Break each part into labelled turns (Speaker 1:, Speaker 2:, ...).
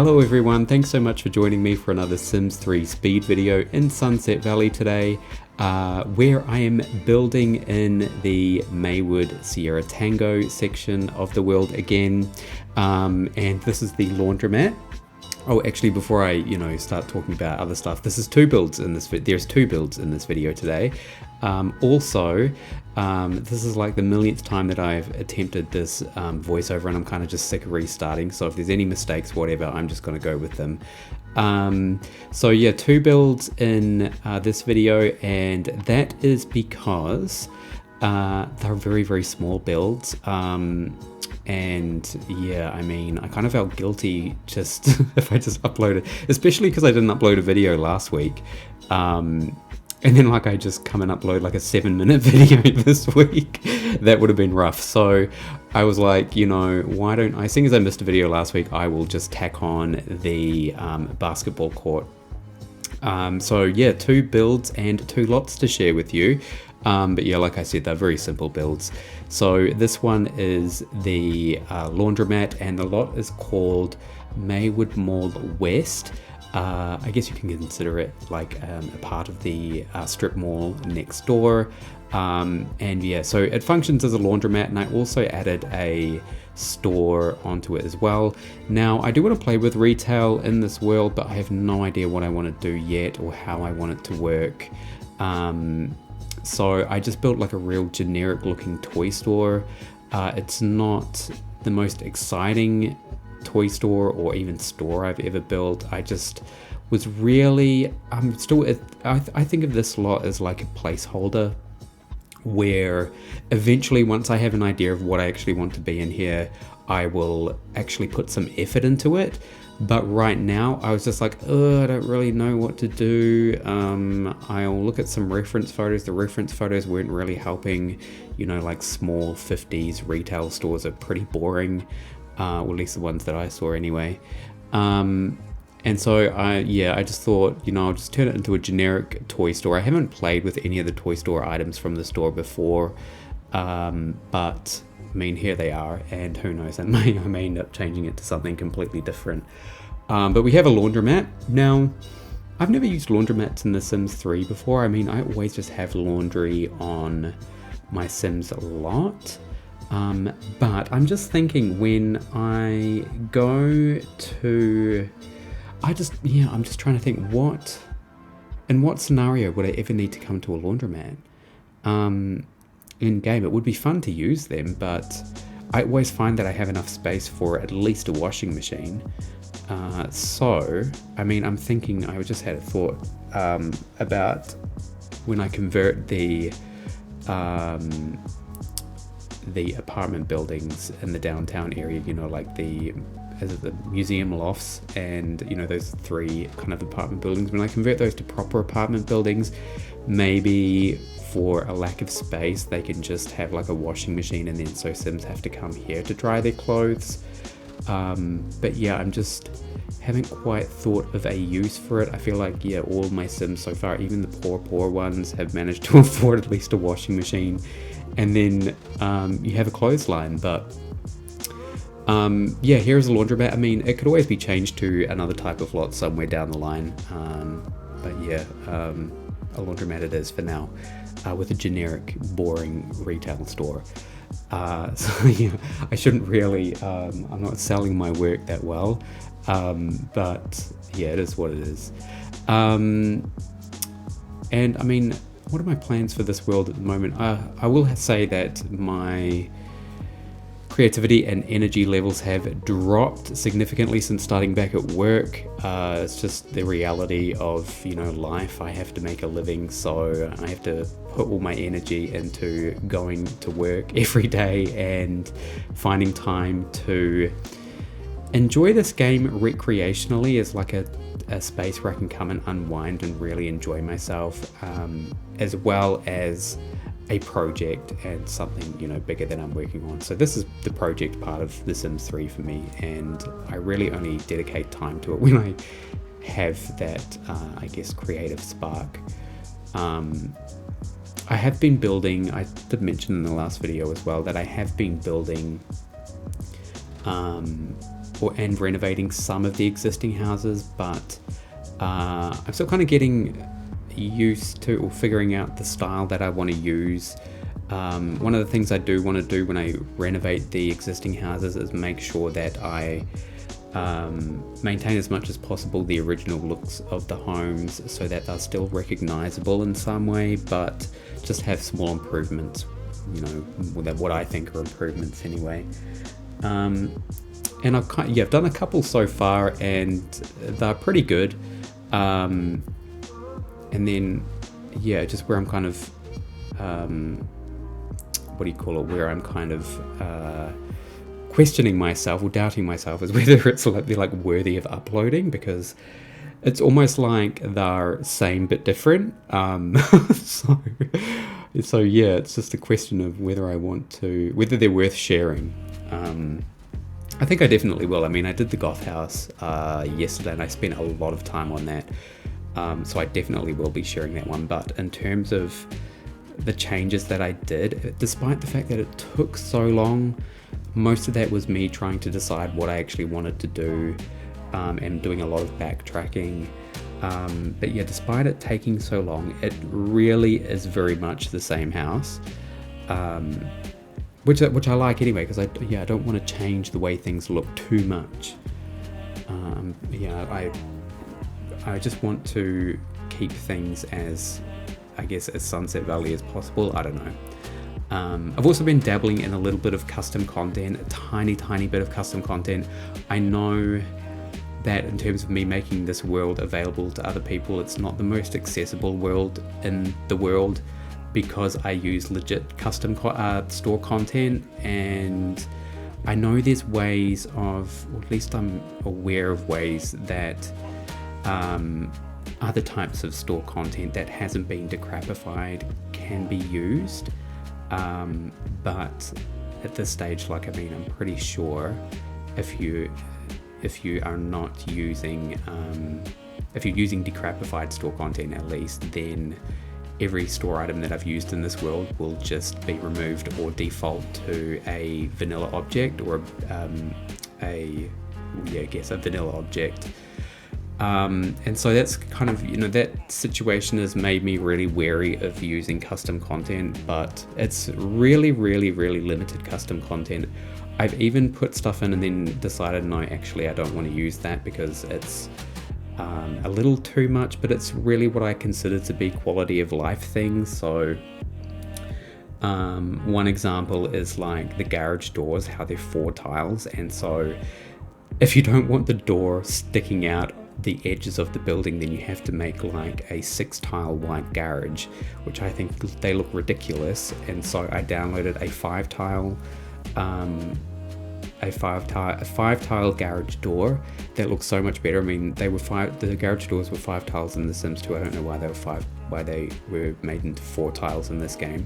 Speaker 1: Hello everyone, thanks so much for joining me for another Sims 3 speed video in Sunset Valley today, where I am building in the Maywood Sierra Tango section of the world again, and this is the laundromat. Oh, actually, before I, start talking about other stuff, there's two builds in this video today. This is like the millionth time that I've attempted this voiceover, and I'm kind of just sick of restarting. So if there's any mistakes, whatever, I'm just going to go with them. So yeah, two builds in this video, and that is because they're very, very small builds. And yeah, I mean, I kind of felt guilty just if I just uploaded, especially because I didn't upload a video last week. And then I just come and upload like a 7-minute video this week. That would have been rough. So I was like, why don't I, seeing as I missed a video last week, I will just tack on the basketball court. So yeah, two builds and two lots to share with you. But yeah, like I said, they're very simple builds. So this one is the laundromat, and the lot is called Maywood Mall West. I guess you can consider it like a part of the strip mall next door. And yeah, so it functions as a laundromat, and I also added a store onto it as well. Now, I do want to play with retail in this world, but I have no idea what I want to do yet or how I want it to work. So I just built like a real generic looking toy store. It's not the most exciting toy store or even store I've ever built. I just was really, I think of this lot as like a placeholder, where eventually, once I have an idea of what I actually want to be in here, I will actually put some effort into it. But right now, I was just like, I don't really know what to do. I'll look at some reference photos. The reference photos weren't really helping. Like small 50s retail stores are pretty boring, or at least the ones that I saw anyway. And so I just thought, I'll just turn it into a generic toy store. I haven't played with any of the toy store items from the store before, but I mean, here they are, and who knows, I may end up changing it to something completely different. But we have a laundromat. Now, I've never used laundromats in The Sims 3 before. I mean, I always just have laundry on my Sims lot. But I'm just thinking, when I go to, I'm just trying to think, in what scenario would I ever need to come to a laundromat? In game, it would be fun to use them, but I always find that I have enough space for at least a washing machine. So, I mean, I'm thinking, I just had a thought about when I convert the apartment buildings in the downtown area, like the museum lofts and, those three kind of apartment buildings. When I convert those to proper apartment buildings, maybe for a lack of space, they can just have like a washing machine, and then so Sims have to come here to dry their clothes. But yeah, I'm just haven't quite thought of a use for it. I feel like, all my Sims so far, even the poor ones, have managed to afford at least a washing machine. And then you have a clothesline, but here's a laundromat. I mean, it could always be changed to another type of lot somewhere down the line. But yeah, a laundromat it is for now, with a generic, boring retail store. So yeah, I shouldn't really, I'm not selling my work that well, but yeah, it is what it is. And I mean, what are my plans for this world at the moment? I will say that my creativity and energy levels have dropped significantly since starting back at work. It's just the reality of, life. I have to make a living, so I have to put all my energy into going to work every day and finding time to enjoy this game recreationally as like a space where I can come and unwind and really enjoy myself, as well as a project and something, bigger than I'm working on. So this is the project part of The Sims 3 for me, and I really only dedicate time to it when I have that, I guess, creative spark. I have been building, I did mention in the last video as well, that I have been building and renovating some of the existing houses, but I'm still kind of getting used to or figuring out the style that I want to use. One of the things I do want to do when I renovate the existing houses is make sure that I maintain as much as possible the original looks of the homes so that they're still recognizable in some way, but just have small improvements, you know, what I think are improvements anyway. And I've done a couple so far and they're pretty good. And then, yeah, just where I'm kind of, where I'm kind of questioning myself or doubting myself is whether they're like worthy of uploading, because it's almost like they're same but different. So yeah, it's just a question of whether they're worth sharing. I think I definitely will. I mean, I did the Goth House yesterday and I spent a lot of time on that. So I definitely will be sharing that one. But in terms of the changes that I did, despite the fact that it took so long, most of that was me trying to decide what I actually wanted to do, and doing a lot of backtracking. But yeah, despite it taking so long, it really is very much the same house. Which I like anyway, because I don't want to change the way things look too much. I just want to keep things as Sunset Valley as possible. I don't know. I've also been dabbling in a little bit of custom content, a tiny bit of custom content. I know that in terms of me making this world available to other people, it's not the most accessible world in the world, because I use legit custom store content, and I know there's ways of, or at least I'm aware of ways that other types of store content that hasn't been decrapified can be used, but at this stage, I'm pretty sure if you are not using, if you're using decrapified store content at least, then every store item that I've used in this world will just be removed or default to a vanilla object, or a vanilla object. And so that's kind of, that situation has made me really wary of using custom content, but it's really limited custom content. I've even put stuff in and then decided, no, actually I don't want to use that because it's a little too much, but it's really what I consider to be quality of life things. So one example is like the garage doors, how they're 4 tiles, and so if you don't want the door sticking out the edges of the building, then you have to make like a 6 tile white garage, which I think they look ridiculous. And so I downloaded a 5 tile garage door that looks so much better. I mean, the garage doors were 5 tiles in The Sims 2. I don't know why they were made into 4 tiles in this game.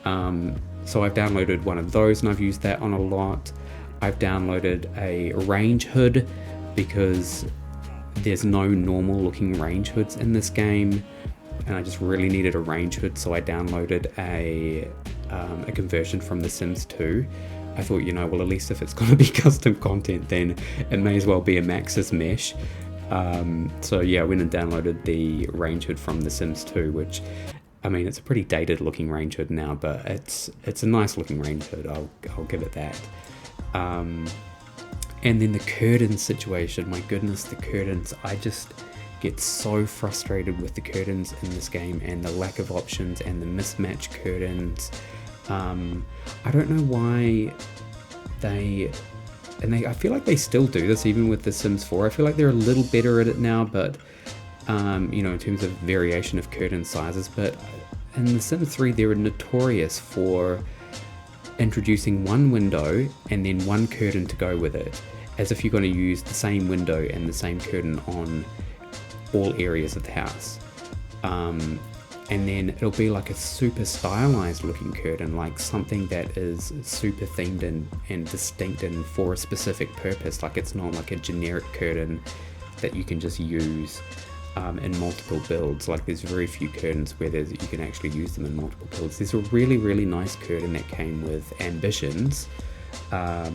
Speaker 1: So I've downloaded one of those and I've used that on a lot. I've downloaded a range hood because there's no normal looking range hoods in this game, and I just really needed a range hood, so I downloaded a conversion from The Sims 2. I thought, at least if it's going to be custom content, then it may as well be a Maxis mesh. So yeah, I went and downloaded the range hood from The Sims 2, which, I mean, it's a pretty dated looking range hood now, but it's a nice looking range hood. I'll give it that. And then the curtains situation, my goodness, the curtains, I just get so frustrated with the curtains in this game and the lack of options and the mismatched curtains. I don't know why I feel like they still do this even with The Sims 4. I feel like they're a little better at it now, but in terms of variation of curtain sizes. But in The Sims 3, they were notorious for introducing one window and then one curtain to go with it, as if you're going to use the same window and the same curtain on all areas of the house. And then it'll be like a super stylized looking curtain, like something that is super themed and distinct and for a specific purpose. Like it's not like a generic curtain that you can just use in multiple builds. Like there's very few curtains where you can actually use them in multiple builds. There's a really nice curtain that came with Ambitions. I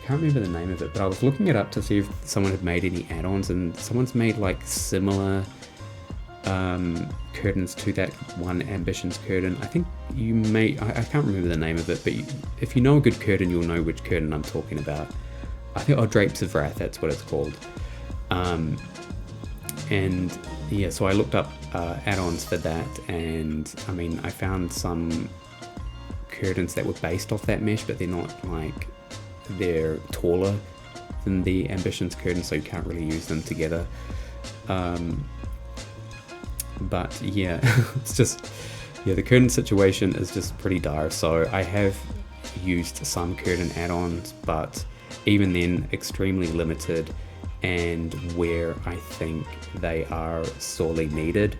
Speaker 1: I can't remember the name of it, but I was looking it up to see if someone had made any add-ons, and someone's made like similar curtains to that one Ambitions curtain. I think you may, I can't remember the name of it, but if you know a good curtain, you'll know which curtain I'm talking about. I think, Drapes of Wrath, that's what it's called. And yeah, so I looked up add-ons for that, and I mean, I found some curtains that were based off that mesh, but they're not like, they're taller than the Ambitions curtain, so you can't really use them together. But yeah, it's just, yeah, the curtain situation is just pretty dire. So I have used some curtain add-ons, but even then extremely limited, and where I think they are sorely needed.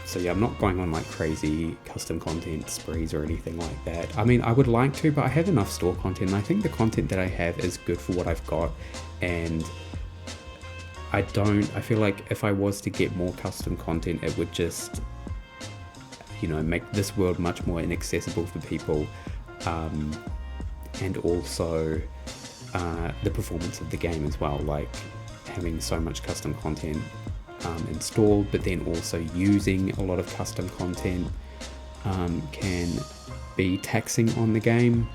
Speaker 1: So yeah, I'm not going on like crazy custom content sprees or anything like that. I mean, I would like to, but I have enough store content, and I think the content that I have is good for what I've got. And I feel like if I was to get more custom content, it would just, you know, make this world much more inaccessible for people. And also the performance of the game as well, like having so much custom content installed, but then also using a lot of custom content can be taxing on the game,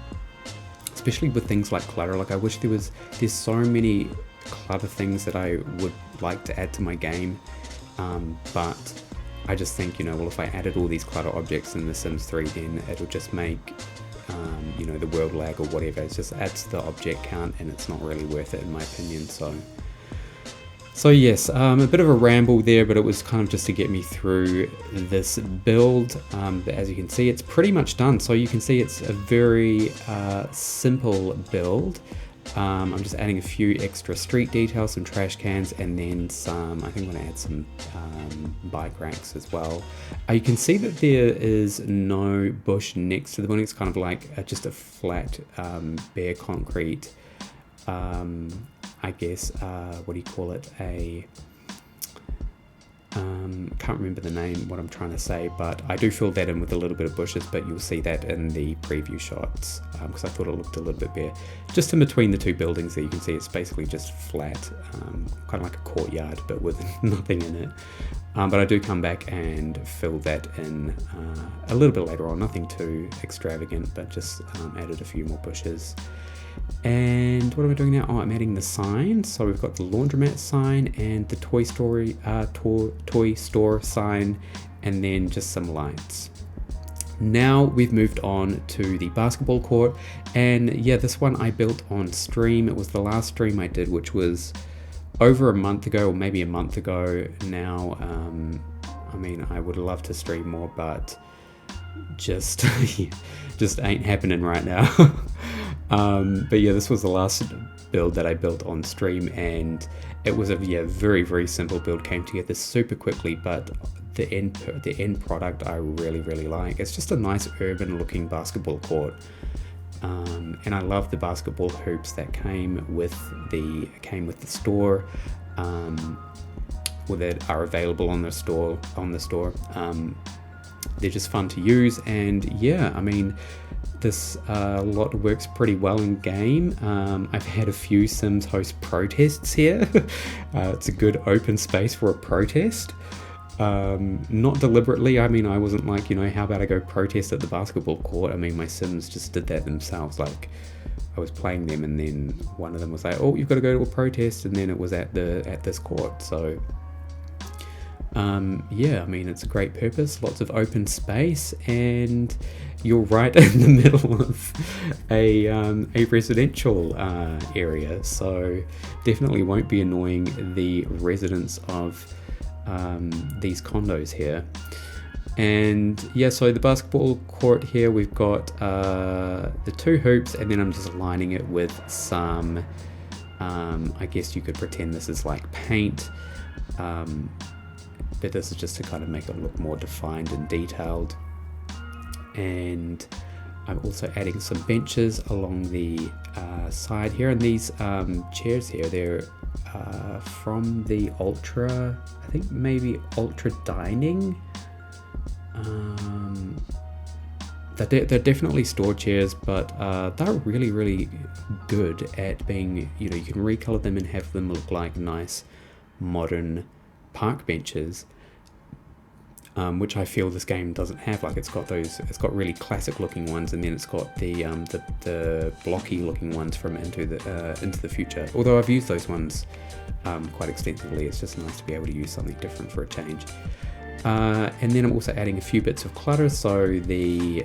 Speaker 1: especially with things like clutter. Like, I wish there's so many clutter things that I would like to add to my game, but I just think, you know, well, if I added all these clutter objects in The Sims 3, then it'll just make you know, the world lag or whatever. It just adds to the object count, and it's not really worth it in my opinion. So yes, a bit of a ramble there, but it was kind of just to get me through this build. But as you can see, it's pretty much done. So you can see it's a very simple build. I'm just adding a few extra street details, some trash cans, and then some, I think I'm going to add some bike racks as well. You can see that there is no bush next to the building. It's kind of like just a flat, bare concrete, I guess, what do you call it? Can't remember the name, what I'm trying to say, but I do fill that in with a little bit of bushes, but you'll see that in the preview shots, because I thought it looked a little bit bare. Just in between the two buildings there, you can see it's basically just flat, kind of like a courtyard, but with nothing in it. But I do come back and fill that in a little bit later on, nothing too extravagant, but just added a few more bushes. And what am I doing now? Oh, I'm adding the sign. So we've got the laundromat sign and the toy store sign, and then just some lights. Now we've moved on to the basketball court, and yeah, this one I built on stream. It was the last stream I did, which was over a month ago, or maybe a month ago now. I mean, I would love to stream more, but just ain't happening right now. But yeah, this was the last build that I built on stream, and it was a very, very simple build, came together super quickly, but the end product I really, really like. It's just a nice urban looking basketball court, and I love the basketball hoops that came with the store, or that are available on the store. They're just fun to use, and yeah, I mean, this lot works pretty well in game. I've had a few Sims host protests here. It's a good open space for a protest. Not deliberately. I mean, I wasn't like, you know, how about I go protest at the basketball court? I mean, my Sims just did that themselves. Like, I was playing them, and then one of them was like, oh, you've got to go to a protest, and then it was at this court. So yeah, I mean, it's a great purpose, lots of open space, and you're right in the middle of a residential area, so definitely won't be annoying the residents of these condos here. And yeah, so the basketball court here, we've got the two hoops, and then I'm just lining it with some, I guess you could pretend this is like paint, but this is just to kind of make it look more defined and detailed. And I'm also adding some benches along the side here, and these chairs here, they're from the Ultra, I think maybe Ultra Dining. they're definitely store chairs, but they're really good at being, you know, you can recolor them and have them look like nice modern park benches, which I feel this game doesn't have. Like it's got really classic looking ones, and then it's got the blocky looking ones from Into the Future. Although I've used those ones quite extensively, it's just nice to be able to use something different for a change. And then I'm also adding a few bits of clutter, so the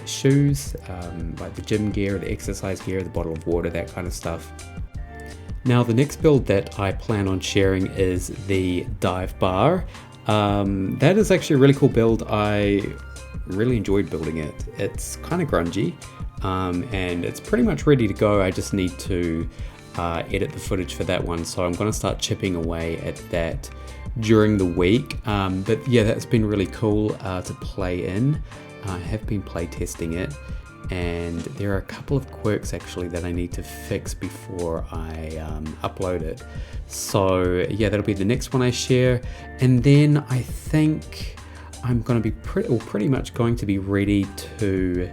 Speaker 1: shoes, like the gym gear, the exercise gear, the bottle of water, that kind of stuff. Now the next build that I plan on sharing is the dive bar. That is actually a really cool build. I really enjoyed building it. It's kind of grungy, and it's pretty much ready to go. I just need to edit the footage for that one, so I'm going to start chipping away at that during the week. But yeah, that's been really cool to play in. I have been play testing it, and there are a couple of quirks actually that I need to fix before I upload it. So yeah, that'll be the next one I share, and then I think I'm going to be pretty much going to be ready to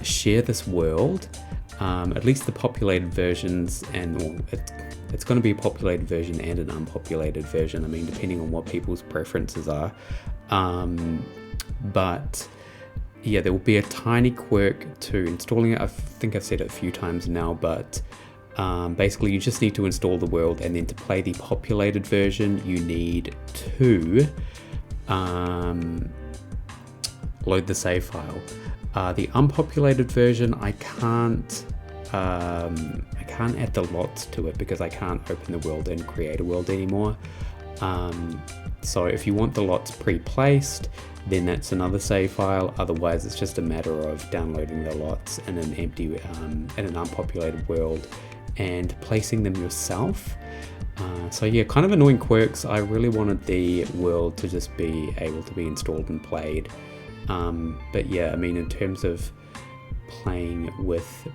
Speaker 1: share this world, at least the populated versions, and it's going to be a populated version and an unpopulated version. I mean, depending on what people's preferences are. But yeah, there will be a tiny quirk to installing it. I think I've said it a few times now, but basically you just need to install the world, and then to play the populated version, you need to load the save file. The unpopulated version, I can't add the lots to it because I can't open the world and create a world anymore. So if you want the lots pre-placed, then that's another save file. Otherwise, it's just a matter of downloading the lots in an empty, in an unpopulated world and placing them yourself. So yeah, kind of annoying quirks. I really wanted the world to just be able to be installed and played. But yeah, I mean, in terms of playing with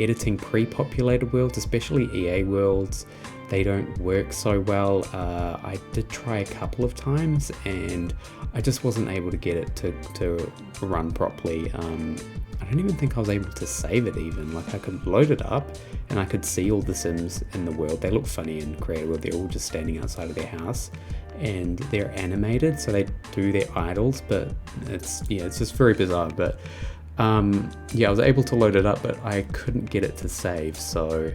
Speaker 1: editing pre-populated worlds, especially EA worlds, they don't work so well. I did try a couple of times and I just wasn't able to get it to run properly. I don't even think I was able to save it even. Like I could load it up and I could see all the Sims in the world. They look funny and creative. They're all just standing outside of their house and they're animated, so they do their idols, but it's just very bizarre. But yeah, I was able to load it up, but I couldn't get it to save, so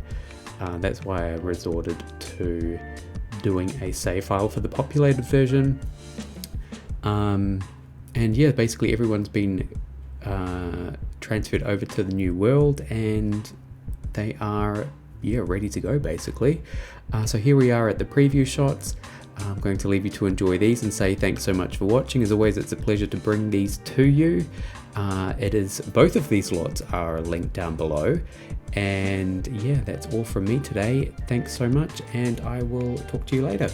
Speaker 1: that's why I resorted to doing a save file for the populated version. And yeah, basically everyone's been transferred over to the new world and they are ready to go basically. So here we are at the preview shots. I'm going to leave you to enjoy these and say thanks so much for watching. As always, it's a pleasure to bring these to you. Both of these lots are linked down below. And yeah, that's all from me today. Thanks so much, and I will talk to you later.